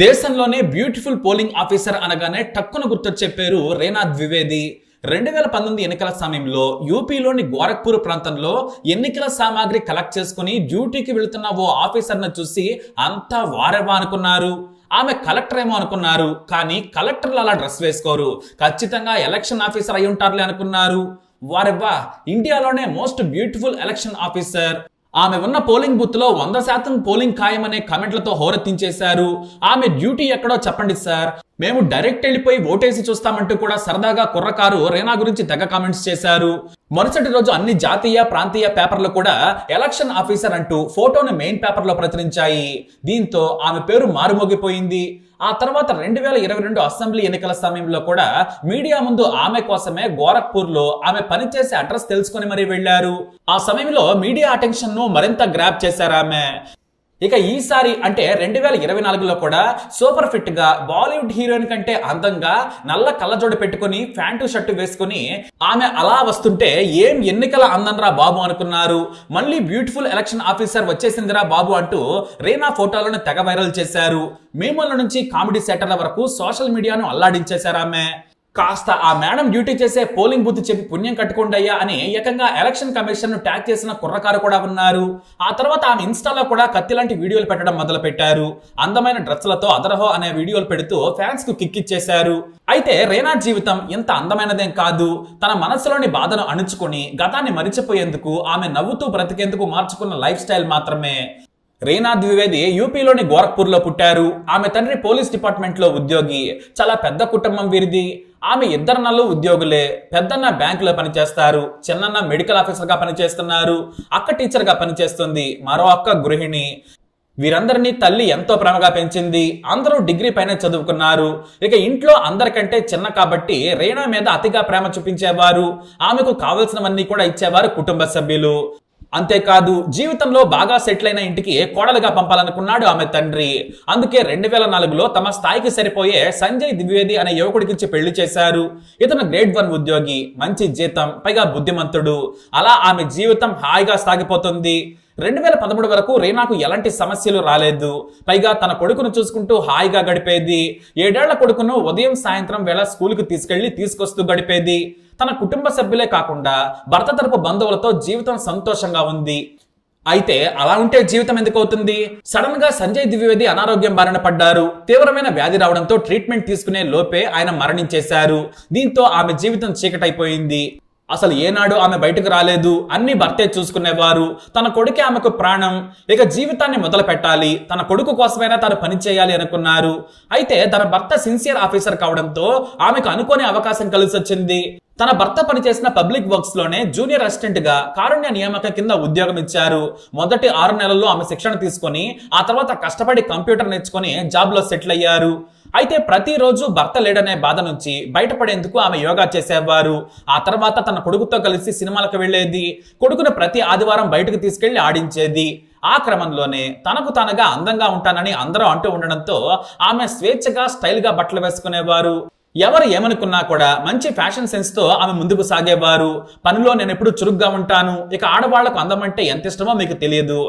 దేశంలోనే beautiful polling officer అనగానే టక్కున గుర్తొచ్చే పేరు రేనా ద్వివేది. 2019 ఎన్నికల సమయంలో యూపీలోని గోరఖ్పూర్ ప్రాంతంలో ఎన్నికల సామాగ్రి కలెక్ట్ చేసుకుని డ్యూటీకి వెళుతున్న ఓ ఆఫీసర్ను చూసి అంతా వారెవా అనుకున్నారు. ఆమె కలెక్టర్ ఏమో అనుకున్నారు. కానీ కలెక్టర్లు అలా డ్రెస్ వేసుకోరు. ఖచ్చితంగా ఎలక్షన్ ఆఫీసర్ అయి ఉంటారులే అనుకున్నారు. వారెవ్వా, ఇండియాలోనే మోస్ట్ బ్యూటిఫుల్ ఎలక్షన్ ఆఫీసర్. ఆమె ఉన్న పోలింగ్ బూత్ లో 100% పోలింగ్ ఖాయమనే కామెంట్లతో హోరెత్తించేశారు. ఆమె డ్యూటీ ఎక్కడో చెప్పండి సార్, మేము డైరెక్ట్ వెళ్ళిపోయి ఓటేసి చూస్తామంటూ కూడా సరదాగా కుర్రకారు రేనా గురించి తెగ కామెంట్స్ చేశారు. మరుసటి రోజు అన్ని జాతీయ ప్రాంతీయ పేపర్లు కూడా ఎలక్షన్ ఆఫీసర్ అంటూ ఫోటోను మెయిన్ పేపర్ లో ప్రచురించాయి. దీంతో ఆమె పేరు మారుమోగిపోయింది. ఆ తర్వాత 2022 అసెంబ్లీ ఎన్నికల సమయంలో కూడా మీడియా ముందు ఆమె కోసమే గోరఖ్పూర్ లో ఆమె పనిచేసే అడ్రస్ తెలుసుకుని మరీ వెళ్లారు. ఆ సమయంలో మీడియా అటెన్షన్ ను మరింత గ్రాప్ చేశారు ఆమె. ఇక ఈసారి అంటే 2024లో కూడా సూపర్ ఫిట్ గా బాలీవుడ్ హీరోయిన్ కంటే అందంగా నల్ల కళ్ళజోడు పెట్టుకుని ప్యాంటు షర్టు వేసుకుని ఆమె అలా వస్తుంటే ఏం ఎన్నికల అందంరా బాబు అనుకున్నారు. మళ్ళీ బ్యూటిఫుల్ ఎలక్షన్ ఆఫీసర్ వచ్చేసిందిరా బాబు అంటూ రేనా ఫోటోలను తెగ వైరల్ చేశారు. మీమల నుంచి కామెడీ సెటర్ల వరకు సోషల్ మీడియాను అల్లాడించేశారు ఆమె. కాస్త ఆ మేడం డ్యూటీ చేసే పోలింగ్ బూత్ చెప్పి పుణ్యం కట్టుకోండయ్యా అని ఏకంగా ఎలక్షన్ కమిషన్ ను ట్యాగ్ చేసిన కుర్రకారు కూడా ఉన్నారు. ఆ తర్వాత ఆమె ఇన్స్టాలో కూడా కత్తి లాంటి వీడియోలు పెట్టడం మొదలు పెట్టారు. అందమైన డ్రెస్లతో అదరహో అనే వీడియోలు పెడుతూ ఫ్యాన్స్ కు కిక్కిచ్చేశారు. అయితే రేనా జీవితం ఇంత అందమైనదేం కాదు. తన మనసులోని బాధను అణుచుకొని గతాన్ని మరిచిపోయేందుకు ఆమె నవ్వుతూ బ్రతికేందుకు మార్చుకున్న లైఫ్ స్టైల్ మాత్రమే. రేనా ద్వివేది యూపీలోని గోరఖ్పూర్ లో పుట్టారు. ఆమె తండ్రి పోలీస్ డిపార్ట్మెంట్ లో ఉద్యోగి. చాలా పెద్ద కుటుంబం వీరిది. ఆమె ఇద్దరు నల్లు ఉద్యోగులే. పెద్దన్న బ్యాంకులో పనిచేస్తారు, చిన్నన్న మెడికల్ ఆఫీసర్ గా పనిచేస్తున్నారు, అక్క టీచర్ గా పనిచేస్తుంది, మరో అక్క గృహిణి. వీరందరినీ తల్లి ఎంతో ప్రేమగా పెంచింది. అందరూ డిగ్రీ పైన చదువుకున్నారు. ఇక ఇంట్లో అందరికంటే చిన్న కాబట్టి రేనా మీద అతిగా ప్రేమ చూపించేవారు. ఆమెకు కావలసినవన్నీ కూడా ఇచ్చేవారు కుటుంబ సభ్యులు. అంతేకాదు జీవితంలో బాగా సెటిల్ అయిన ఇంటికి కోడలుగా పంపాలనుకున్నాడు ఆమె తండ్రి. అందుకే 2004లో తమ స్థాయికి సరిపోయే సంజయ్ ద్వివేది అనే యువకుడికిచ్చి పెళ్లి చేశారు. ఇతను గ్రేడ్ 1 ఉద్యోగి, మంచి జీతం, పైగా బుద్ధిమంతుడు. అలా ఆమె జీవితం హాయిగా సాగిపోతుంది. 2013 వరకు రేనాకు ఎలాంటి సమస్యలు రాలేదు. పైగా తన కొడుకును చూసుకుంటూ హాయిగా గడిపేది. 7 ఏళ్ల కొడుకును ఉదయం సాయంత్రం వేళ స్కూల్కి తీసుకొస్తూ గడిపేది. తన కుటుంబ సభ్యులే కాకుండా భర్త తరపు బంధువులతో జీవితం సంతోషంగా ఉంది. అయితే అలా ఉంటే జీవితం ఎందుకు అవుతుంది? సడన్ గా సంజయ్ ద్వివేది అనారోగ్యం బారిన పడ్డారు. తీవ్రమైన వ్యాధి రావడంతో ట్రీట్మెంట్ తీసుకునే లోపే ఆయన మరణించేశారు. దీంతో ఆమె జీవితం చీకటైపోయింది. అసలు ఏనాడు ఆమె బయటకు రాలేదు. అన్ని భర్తే చూసుకునేవారు. తన కొడుకే ఆమెకు ప్రాణం. ఇక జీవితాన్ని మొదలు పెట్టాలి, తన కొడుకు కోసమైనా తాను పని చేయాలి అనుకున్నారు. అయితే తన భర్త సిన్సియర్ ఆఫీసర్ కావడంతో ఆమెకు అనుకోని అవకాశం కలిసి వచ్చింది. తన భర్త పనిచేసిన పబ్లిక్ వర్క్స్ లోనే జూనియర్ అసిస్టెంట్ గా కారుణ్య నియామక కింద ఉద్యోగం ఇచ్చారు. మొదటి 6 నెలల్లో ఆమె శిక్షణ తీసుకొని ఆ తర్వాత కష్టపడి కంప్యూటర్ నేర్చుకొని జాబ్ లో సెటిల్ అయ్యారు. అయితే ప్రతిరోజు భర్త లేడనే బాధ నుంచి బయటపడేందుకు ఆమె యోగా చేసేవారు. ఆ తర్వాత తన కొడుకుతో కలిసి సినిమాలకు వెళ్లేది. కొడుకును ప్రతి ఆదివారం బయటకు తీసుకెళ్లి ఆడించేది. ఆ క్రమంలోనే తనకు తానుగా అందంగా ఉంటానని అందరూ అంటూ ఉండడంతో ఆమె స్వేచ్ఛగా స్టైల్ గా బట్టలు వేసుకునేవారు. ఎవరు ఏమనుకున్నా కూడా మంచి ఫ్యాషన్ సెన్స్ తో ఆమె ముందుకు సాగేవారు. పనిలో నేను ఎప్పుడు చురుగ్గా ఉంటాను. ఇక ఆడవాళ్లకు అందం అంటే ఎంత ఇష్టమో మీకు తెలియదు.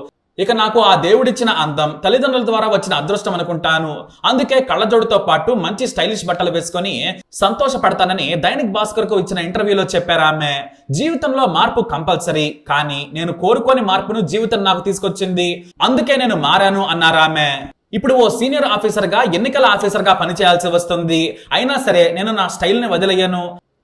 ఇక నాకు ఆ దేవుడిచ్చిన అందం తల్లిదండ్రుల ద్వారా వచ్చిన అదృష్టం అనుకుంటాను. అందుకే కళ్ళజోడుతో పాటు మంచి స్టైలిష్ బట్టలు వేసుకొని సంతోషపడతానని దైనిక్ భాస్కర్ కు ఇచ్చిన ఇంటర్వ్యూలో చెప్పారు ఆమె. జీవితంలో మార్పు కంపల్సరీ, కానీ నేను కోరుకోని మార్పును జీవితం నాకు తీసుకొచ్చింది. అందుకే నేను మారాను అన్నారు ఆమె. ఇప్పుడు ఓ సీనియర్ ఆఫీసర్ గా ఎన్నికల ఆఫీసర్ గా పనిచేయాల్సి వస్తుంది. అయినా సరే నేను నా స్టైల్ ని వదిలేయను.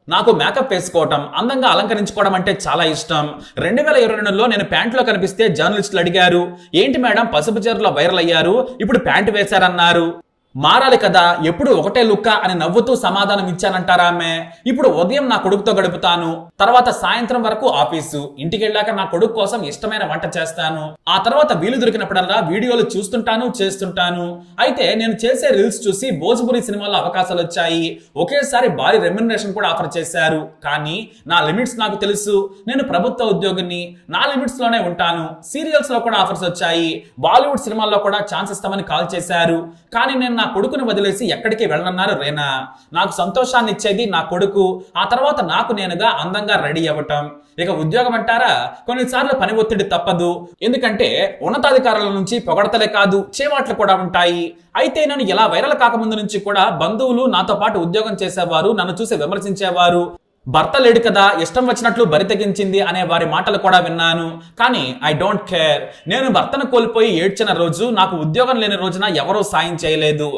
నాకు మేకప్ వేసుకోవటం, అందంగా అలంకరించుకోవడం అంటే చాలా ఇష్టం. 2022లో నేను ప్యాంట్లో కనిపిస్తే జర్నలిస్టులు అడిగారు, ఏంటి మేడం పసుపు చీరలో వైరల్ అయ్యారు, ఇప్పుడు ప్యాంటు వేశారన్నారు. మారాలి కదా, ఎప్పుడు ఒకటే లుక్క అని నవ్వుతూ సమాధానం ఇచ్చానంటారా ఆమె. ఇప్పుడు ఉదయం నా కొడుకుతో గడుపుతాను, తర్వాత సాయంత్రం వరకు ఆఫీసు, ఇంటికి వెళ్ళాక నా కొడుకు కోసం ఇష్టమైన వంట చేస్తాను. ఆ తర్వాత వీలు దొరికినప్పుడల్లా వీడియోలు చూస్తుంటాను, చేస్తుంటాను. అయితే నేను చేసే రీల్స్ చూసి భోజ్పురి సినిమాలో అవకాశాలు వచ్చాయి. ఒకేసారి భారీ రెమ్యునరేషన్ కూడా ఆఫర్ చేశారు. కానీ నా లిమిట్స్ నాకు తెలుసు. నేను ప్రభుత్వ ఉద్యోగిని, నా లిమిట్స్ లోనే ఉంటాను. సీరియల్స్ లో కూడా ఆఫర్స్ వచ్చాయి. బాలీవుడ్ సినిమాల్లో కూడా ఛాన్స్ ఇస్తామని కాల్ చేశారు. కానీ నేను నా కొడుకుని వదిలేసి ఎక్కడికి వెళ్ళనన్నారు రీనా. నాకు సంతోషాన్ని ఇచ్చేది నా కొడుకు, ఆ తర్వాత నాకు నేనుగా అందంగా రెడీ అవ్వటం. ఇక ఉద్యోగం అంటారా, కొన్నిసార్లు పని ఒత్తిడి తప్పదు. ఎందుకంటే ఉన్నతాధికారుల నుంచి పొగడతలే కాదు, చేవాట్లు కూడా ఉంటాయి. అయితే నేను ఇలా వైరల్ కాకముందు నుంచి కూడా బంధువులు నాతో పాటు ఉద్యోగం చేసేవారు, నన్ను చూసి విమర్శించేవారు. భర్త లేడు కదా, ఇష్టం వచ్చినట్లు బరి తెగించింది అనే వారి మాటలు కూడా విన్నాను. కానీ ఐ డోంట్ కేర్. నేను భర్తను కోల్పోయి ఏడ్చిన రోజు, నాకు ఉద్యోగం లేని రోజున ఎవరూ సాయం చేయలేదు.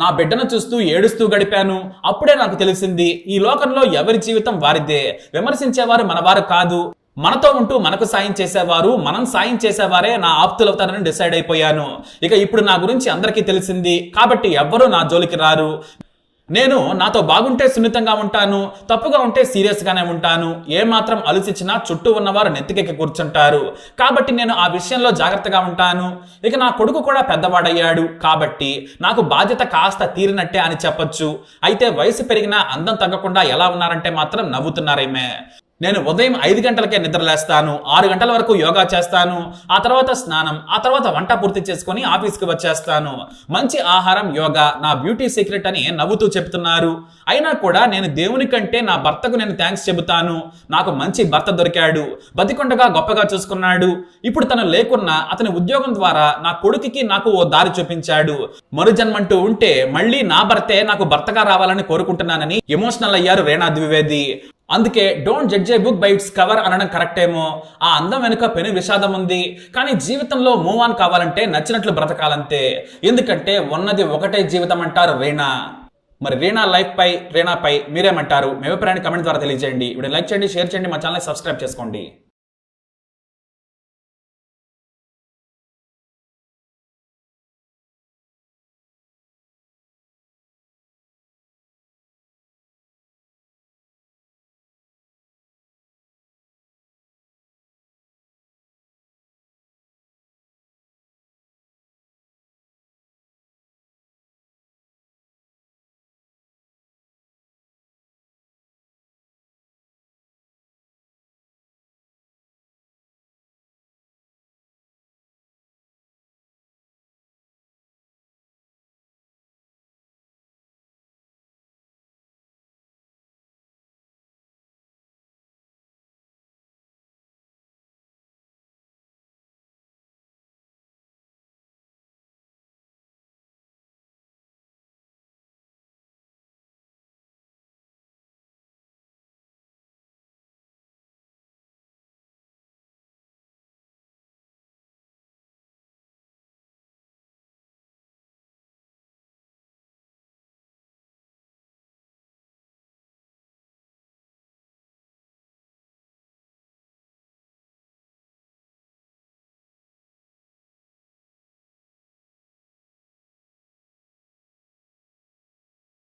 నా బిడ్డను చూస్తూ ఏడుస్తూ గడిపాను. అప్పుడే నాకు తెలిసింది, ఈ లోకంలో ఎవరి జీవితం వారిదే. విమర్శించేవారు మనవారు కాదు. మనతో ఉంటూ మనకు సాయం చేసేవారు, మనం సాయం చేసేవారే నా ఆప్తులవుతారని డిసైడ్ అయిపోయాను. ఇక ఇప్పుడు నా గురించి అందరికీ తెలిసింది కాబట్టి ఎవ్వరూ నా జోలికి రారు. నేను నాతో బాగుంటే సున్నితంగా ఉంటాను, తప్పుగా ఉంటే సీరియస్ గానే ఉంటాను. ఏమాత్రం అలసిచ్చినా చుట్టూ ఉన్నవారు నెత్తికెక్కి కూర్చుంటారు. కాబట్టి నేను ఆ విషయంలో జాగ్రత్తగా ఉంటాను. ఇక నా కొడుకు కూడా పెద్దవాడయ్యాడు కాబట్టి నాకు బాధ్యత కాస్త తీరినట్టే అని చెప్పొచ్చు. అయితే వయసు పెరిగినా అందం తగ్గకుండా ఎలా ఉన్నారంటే మాత్రం నవ్వుతున్నారేమే. నేను ఉదయం 5 గంటలకే నిద్రలేస్తాను, 6 గంటల వరకు యోగా చేస్తాను, ఆ తర్వాత స్నానం, ఆ తర్వాత వంట పూర్తి చేసుకుని ఆఫీస్కి వచ్చేస్తాను. మంచి ఆహారం, యోగా నా బ్యూటీ సీక్రెట్ అని నవ్వుతూ చెప్తున్నారు. అయినా కూడా నేను దేవుని కంటే నా భర్తకు నేను థ్యాంక్స్ చెబుతాను. నాకు మంచి భర్త దొరికాడు, బతికొండగా గొప్పగా చూసుకున్నాడు. ఇప్పుడు తను లేకున్నా అతని ఉద్యోగం ద్వారా నా కొడుకుకి నాకు ఓ దారి చూపించాడు. మరుజన్మంటూ ఉంటే మళ్ళీ నా భర్తే నాకు భర్తగా రావాలని కోరుకుంటున్నానని ఎమోషనల్ అయ్యారు రీనా ద్వివేది. అందుకే don't judge A book by its cover అనడం కరెక్టేమో. ఆ అందం వెనుక పెను విషాదం ఉంది. కానీ జీవితంలో మూవ్ ఆన్ కావాలంటే నచ్చినట్లు బ్రతకాలంతే. ఎందుకంటే ఉన్నది ఒకటే జీవితం అంటారు రీనా. మరి రీనాపై మీరేమంటారు? మీ అభిప్రాయాన్ని కమెంట్ ద్వారా తెలియజేయండి. వీడియో లైక్ చేయండి, షేర్ చేయండి, మా ఛానల్ సబ్స్క్రైబ్ చేసుకోండి.